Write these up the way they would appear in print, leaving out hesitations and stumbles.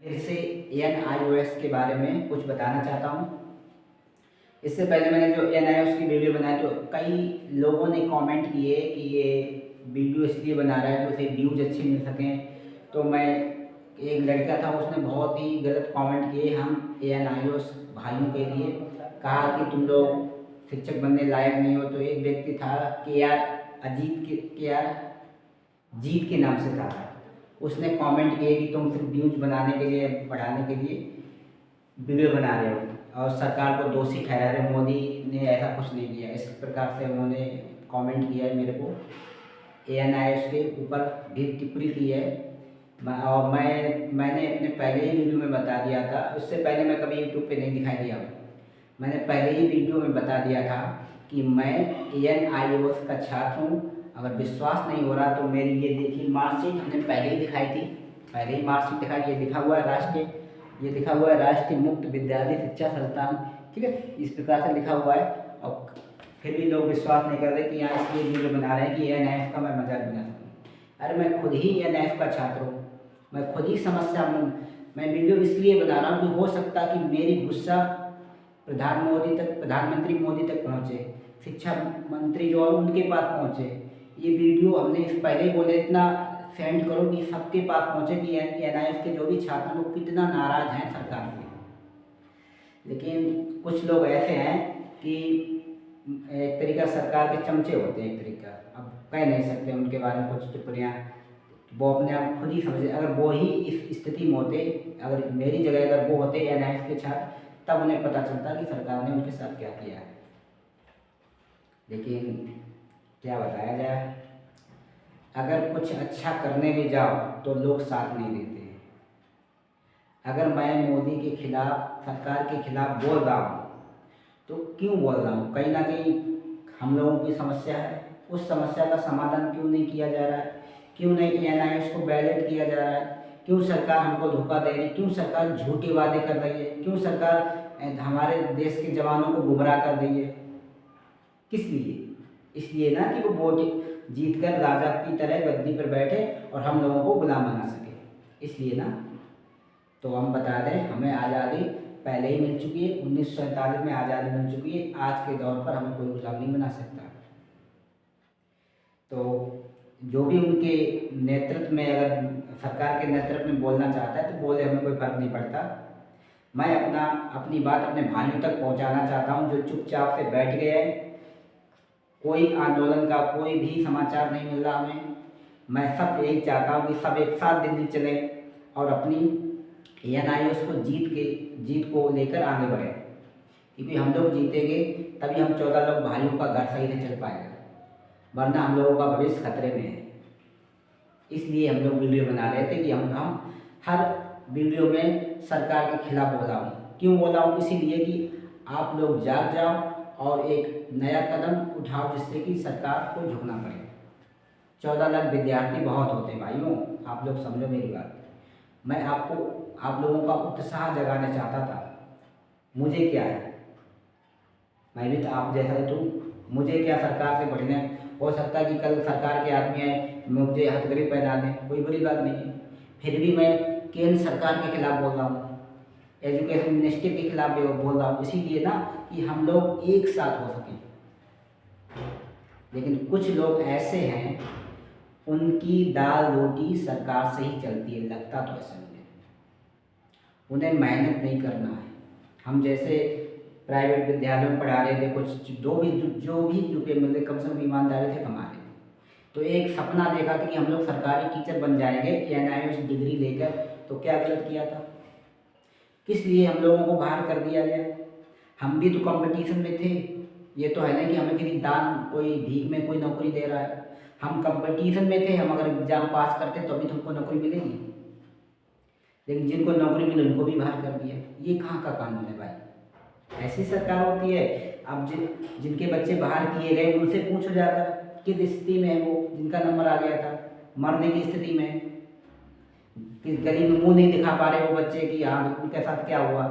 फिर से NIOS के बारे में कुछ बताना चाहता हूँ। इससे पहले मैंने जो NIOS की वीडियो बनाई तो कई लोगों ने कमेंट किए कि ये वीडियो इसलिए बना रहा है कि उसे व्यूज अच्छे मिल सकें। तो मैं एक लड़का था, उसने बहुत ही गलत कमेंट किए हम NIOS भाइयों के लिए, कहा कि तुम लोग शिक्षक बनने लायक नहीं हो। तो एक व्यक्ति था KR जीत के नाम से था, उसने कमेंट किए कि तुम सिर्फ व्यूज बनाने के लिए, बढ़ाने के लिए वीडियो बना रहे हो और सरकार को दोषी ठहरा रहे हो, मोदी ने ऐसा कुछ नहीं किया। इस प्रकार से उन्होंने कमेंट किया है मेरे को, NIOS के ऊपर भी टिप्पणी की है। और मैंने अपने पहले ही वीडियो में बता दिया था, उससे पहले मैं कभी यूट्यूब पे नहीं दिखाई दिया, मैंने पहले ही वीडियो में बता दिया था कि मैं NIOS का छात्र हूँ। अगर विश्वास नहीं हो रहा तो मेरी ये देखिए मार्कशीट हमने पहले ही दिखाई थी, पहले ही मार्कशीट दिखाई। ये लिखा हुआ है ये लिखा हुआ है राष्ट्रीय मुक्त विद्यालय शिक्षा संस्थान, ठीक है, इस प्रकार से लिखा हुआ है। और फिर भी लोग विश्वास नहीं कर रहे कि यहाँ इसलिए वीडियो बना रहे हैं कि NIOS का मैं मजाक बना सकूँ। अरे मैं खुद ही NIOS का छात्र हूँ, मैं खुद ही समस्या में हूँ। मैं वीडियो इसलिए बना रहा हूँ कि हो सकता कि मेरी गुस्सा प्रधानमंत्री मोदी तक पहुँचे, शिक्षा मंत्री जो है उनके पास पहुँचे। ये वीडियो हमने इस पहले ही बोले इतना सेंड करो कि सबके पास पहुँचे कि NIOS के जो भी छात्र हैं वो कितना नाराज़ हैं सरकार से। लेकिन कुछ लोग ऐसे हैं कि एक तरीका सरकार के चमचे होते हैं, एक तरीका, अब कह नहीं सकते उनके बारे में कुछ टिप्पणियाँ, वो अपने आप खुद ही समझे। अगर वो ही इस स्थिति में होते, अगर मेरी जगह अगर वो होते NIOS के छात्र, तब उन्हें पता चलता कि सरकार ने उनके साथ क्या किया है। लेकिन क्या बताया जाए, अगर कुछ अच्छा करने भी जाओ तो लोग साथ नहीं देते। अगर मैं मोदी के खिलाफ, सरकार के खिलाफ बोल रहा हूँ तो क्यों बोल रहा हूँ, कहीं ना कहीं हम लोगों की समस्या है, उस समस्या का समाधान क्यों नहीं किया जा रहा है, क्यों नहीं NIOS को बैलेट किया जा रहा है, क्यों सरकार हमको धोखा दे रही, क्यों सरकार झूठे वादे कर रही है, क्यों सरकार हमारे देश के जवानों को गुमराह कर रही है। किस लिए? इसलिए ना कि वो वोट जीत कर राजा की तरह गद्दी पर बैठे और हम लोगों को गुलाम बना सके, इसलिए ना। तो हम बता दें, हमें आज़ादी पहले ही मिल चुकी है, 1947 में आज़ादी मिल चुकी है। आज के दौर पर हमें कोई गुलाम नहीं बना सकता। तो जो भी उनके नेतृत्व में, अगर सरकार के नेतृत्व में बोलना चाहता है तो बोले, हमें कोई फर्क नहीं पड़ता। मैं अपनी बात अपने भाइयों तक पहुंचाना चाहता हूं जो चुपचाप से बैठ गए हैं, कोई आंदोलन का कोई भी समाचार नहीं मिल रहा हमें। मैं सब यही चाहता हूँ कि सब एक साथ दिल्ली चले और अपनी NIOS को जीत को लेकर आगे बढ़े, क्योंकि हम लोग जीतेंगे तभी हम 14 लोग भाइयों का घर सही से चल पाएगा, वरना हम लोगों का भविष्य खतरे में है। इसलिए हम लोग वीडियो बना रहे थे कि हम हर वीडियो में सरकार के खिलाफ बोला हूँ। क्यों बोला हूँ? इसीलिए कि आप लोग जाग जाओ और एक नया कदम उठाओ जिससे कि सरकार को झुकना पड़े। 14 लाख विद्यार्थी बहुत होते हैं भाइयों, आप लोग समझो मेरी बात। मैं आप लोगों का उत्साह जगाना चाहता था। मुझे क्या है, मैं भी तो आप जैसा ही तो, मुझे क्या सरकार से बढ़ने, हो सकता है कि कल सरकार के आदमी आए मुझे हथकड़ी पहना दें, कोई बड़ी बात नहीं है। फिर भी मैं केंद्र सरकार के खिलाफ बोल रहा हूँ, एजुकेशन मिनिस्ट्री के खिलाफ भी बोल रहा हूँ, इसीलिए ना कि हम लोग एक साथ हो सकें। लेकिन कुछ लोग ऐसे हैं, उनकी दाल रोटी सरकार से ही चलती है, लगता तो ऐसा नहीं है। उन्हें मेहनत नहीं करना है। हम जैसे प्राइवेट विद्यालयों में पढ़ा रहे थे, कुछ जो भी रुपये मिल रहे, कम से कम ईमानदारी से कमा रहे थे। तो एक सपना देखा था कि हम लोग सरकारी टीचर बन जाएंगे NIOS डिग्री लेकर। तो क्या गलत किया था? किस लिए हम लोगों को बाहर कर दिया गया? हम भी तो कंपटीशन में थे। ये तो है ना कि हमें किसी दान, कोई भीख में कोई नौकरी दे रहा है। हम कंपटीशन में थे, हम अगर एग्ज़ाम पास करते तो अभी तुमको नौकरी मिलेगी। लेकिन जिनको नौकरी मिली उनको भी बाहर कर दिया। ये कहाँ का कानून है भाई? ऐसी सरकार होती है। अब जिनके बच्चे बाहर किए गए उनसे पूछो जाकर किस स्थिति में है वो, जिनका नंबर आ गया था, मरने की स्थिति में है, कि गली में मुंह नहीं दिखा पा रहे वो बच्चे कि हाँ उनके साथ क्या हुआ।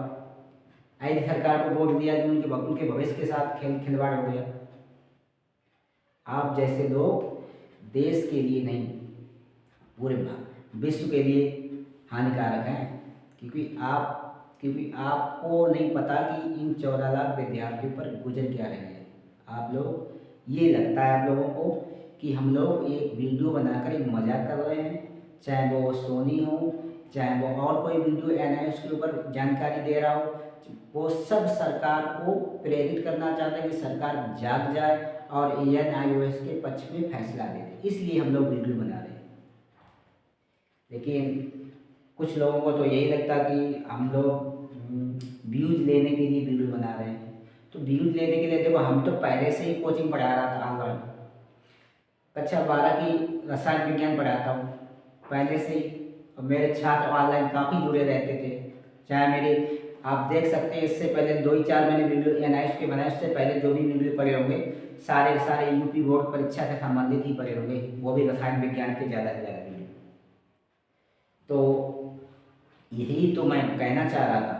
ऐसी सरकार को वोट दिया कि उनके भविष्य के साथ खिलवाड़ हो गया। आप जैसे लोग देश के लिए नहीं, पूरे विश्व के लिए हानिकारक हैं। क्योंकि आपको नहीं पता कि इन 14 लाख विद्यार्थियों पर गुजर क्या रही है। आप लोग ये लगता है आप लोगों को कि हम लोग एक वीडियो बनाकर एक मजाक कर रहे हैं, चाहे वो सोनी हो, चाहे वो और कोई वीडियो एनआईओएस के ऊपर जानकारी दे रहा हो, वो सब सरकार को प्रेरित करना चाहते हैं कि सरकार जाग जाए और एनआईओएस के पक्ष में फैसला दे दे, इसलिए हम लोग वीडियो बना रहे हैं। लेकिन कुछ लोगों को तो यही लगता कि हम लोग व्यूज़ लेने के लिए वीडियो बना रहे हैं। तो व्यूज़ लेने के लिए देखो, हम तो पहले से ही कोचिंग पढ़ा रहा था ऑनलाइन, कक्षा 12 की रसायन विज्ञान पढ़ाता हूँ पहले से ही, और मेरे छात्र ऑनलाइन काफ़ी जुड़े रहते थे। चाहे मेरे आप देख सकते हैं, इससे पहले 2 ही 4 मैंने वीडियो एनआईओएस के बनाए, उससे पहले जो भी वीडियो पड़े होंगे सारे यूपी बोर्ड परीक्षा से संबंधित ही पड़े होंगे, वो भी रसायन विज्ञान के ज़्यादा से ज़्यादा वीडियो। तो यही तो मैं कहना चाह रहा था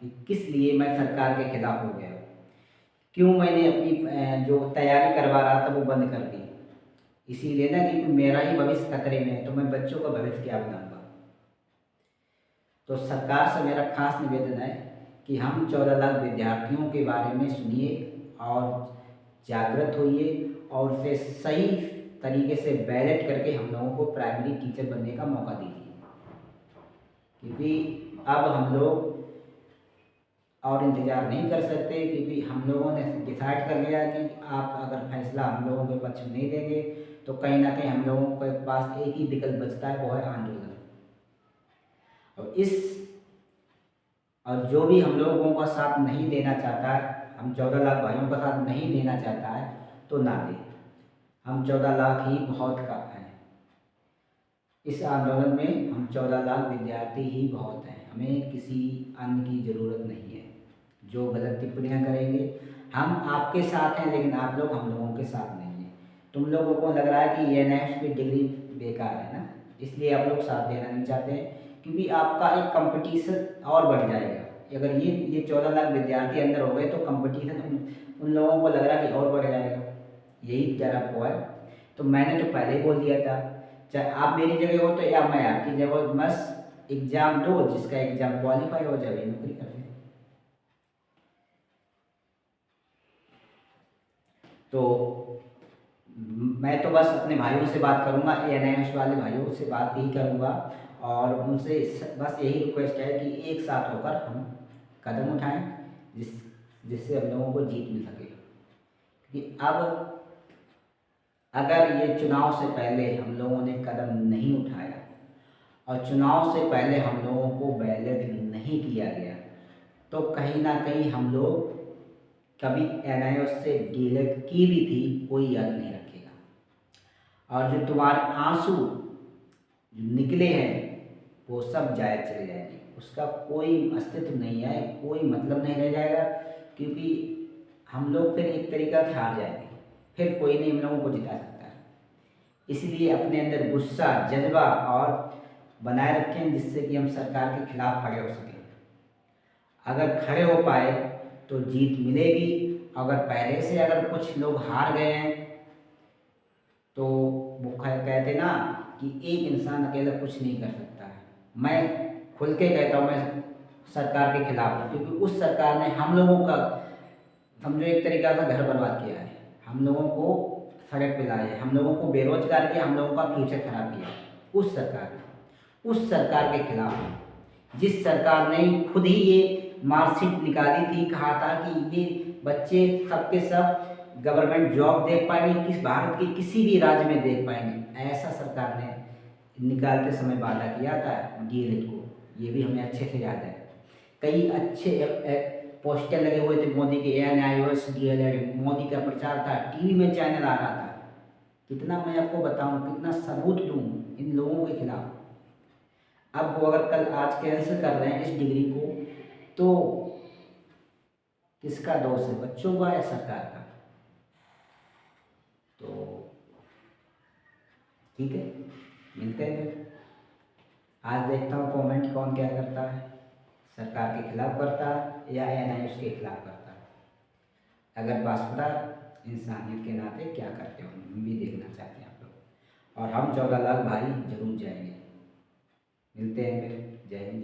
कि किस लिए मैं सरकार के खिलाफ हो गया, क्यों मैंने अपनी जो तैयारी करवा रहा था वो बंद कर दी, इसीलिए ना, क्योंकि मेरा ही भविष्य खतरे में है, तो मैं बच्चों का भविष्य क्या बनाऊंगा। तो सरकार से मेरा खास निवेदन है कि हम 14 लाख विद्यार्थियों के बारे में सुनिए और जागृत होइए और उसे सही तरीके से बैलेट करके हम लोगों को प्राइमरी टीचर बनने का मौका दीजिए। क्योंकि अब हम लोग और इंतज़ार नहीं कर सकते, क्योंकि हम लोगों ने डिसाइड कर लिया कि आप अगर फैसला हम लोगों के पक्ष में नहीं देंगे तो कहीं ना कहीं हम लोगों के पास एक ही विकल्प बचता है, वो है आंदोलन। और जो भी हम लोगों का साथ नहीं देना चाहता है, हम 14 लाख भाइयों का साथ नहीं देना चाहता है तो ना दे, हम 14 लाख ही बहुत का है। इस आंदोलन में हम 14 लाख विद्यार्थी ही बहुत हैं, हमें किसी अन्य की ज़रूरत नहीं है। जो गलत टिप्पणियाँ करेंगे, हम आपके साथ हैं, लेकिन आप लोग हम लोगों के साथ नहीं हैं। तुम लोगों को लग रहा है कि ये एनआईओएस की डिग्री बेकार है ना, इसलिए आप लोग साथ देना नहीं चाहते हैं, क्योंकि आपका एक कंपटीशन और बढ़ जाएगा। अगर ये 14 लाख विद्यार्थी अंदर हो गए तो कंपटीशन उन लोगों को लग रहा है कि और बढ़ जाएगा, यही डर आपको है। तो मैंने तो पहले ही बोल दिया था, चाहे आप मेरी जगह हो तो या मैं आपकी जगह हो, बस एग्ज़ाम दो, जिसका एग्ज़ाम क्वालिफाई हो जाए नौकरी कर ले। तो मैं तो बस अपने भाइयों से बात करूंगा, एनआईओएस वाले भाइयों से बात ही करूंगा, और उनसे बस यही रिक्वेस्ट है कि एक साथ होकर हम कदम उठाएं, जिससे हम लोगों को जीत मिल सके। क्योंकि अब अगर ये चुनाव से पहले हम लोगों ने कदम नहीं उठाया और चुनाव से पहले हम लोगों को बैलेट नहीं किया गया, तो कहीं ना कहीं हम लोग कभी एनआईओएस से डीलेट की भी थी कोई याद नहीं रखेगा, और जो तुम्हारे आंसू निकले हैं वो सब जायज चले जाएंगे, उसका कोई अस्तित्व नहीं है, कोई मतलब नहीं रह जाएगा, क्योंकि हम लोग फिर एक तरीका से हार जाएंगे, फिर कोई नहीं हम लोगों को जिता सकता है। इसलिए अपने अंदर गुस्सा, जज्बा और बनाए रखें, जिससे कि हम सरकार के खिलाफ खड़े हो सकें। अगर खड़े हो पाए तो जीत मिलेगी, अगर पहले से अगर कुछ लोग हार गए हैं तो वो कहते ना कि एक इंसान अकेला कुछ नहीं कर सकता है। मैं खुल के कहता हूँ, मैं सरकार के खिलाफ हूँ, क्योंकि उस सरकार ने हम लोगों का समझो एक तरीका का घर बर्बाद किया है, हम लोगों को सड़क पे लाया है, हम लोगों को बेरोजगार किया, हम लोगों का फ्यूचर खराब किया। उस सरकार के खिलाफ, जिस सरकार ने खुद ही ये मार्कशीट निकाली थी, कहा था कि ये बच्चे सबके सब गवर्नमेंट जॉब देख पाएंगे, किस भारत के किसी भी राज्य में देख पाएंगे, ऐसा सरकार ने निकालते समय वादा किया था डीएलएड को। ये भी हमें अच्छे से याद है, कई अच्छे पोस्टर लगे हुए थे मोदी के, एनआईओएस डीएलएड, मोदी का प्रचार था, टीवी में चैनल आ रहा था। कितना मैं आपको बताऊं, कितना सबूत दूं इन लोगों के खिलाफ। अब वो अगर कल आज कैंसिल कर रहे हैं इस डिग्री को, तो किसका दोष है, बच्चों का या सरकार का? तो ठीक है, मिलते हैं फिर। आज देखता हूँ कमेंट कौन क्या करता है, सरकार के खिलाफ करता है या एनआईओएस के खिलाफ करता है। अगर बासपड़ा इंसानियत के नाते क्या करते हो, हम भी देखना चाहते हैं आप लोग, और हम 14 लाख भाई जरूर जाएंगे। मिलते हैं फिर, जय हिंद।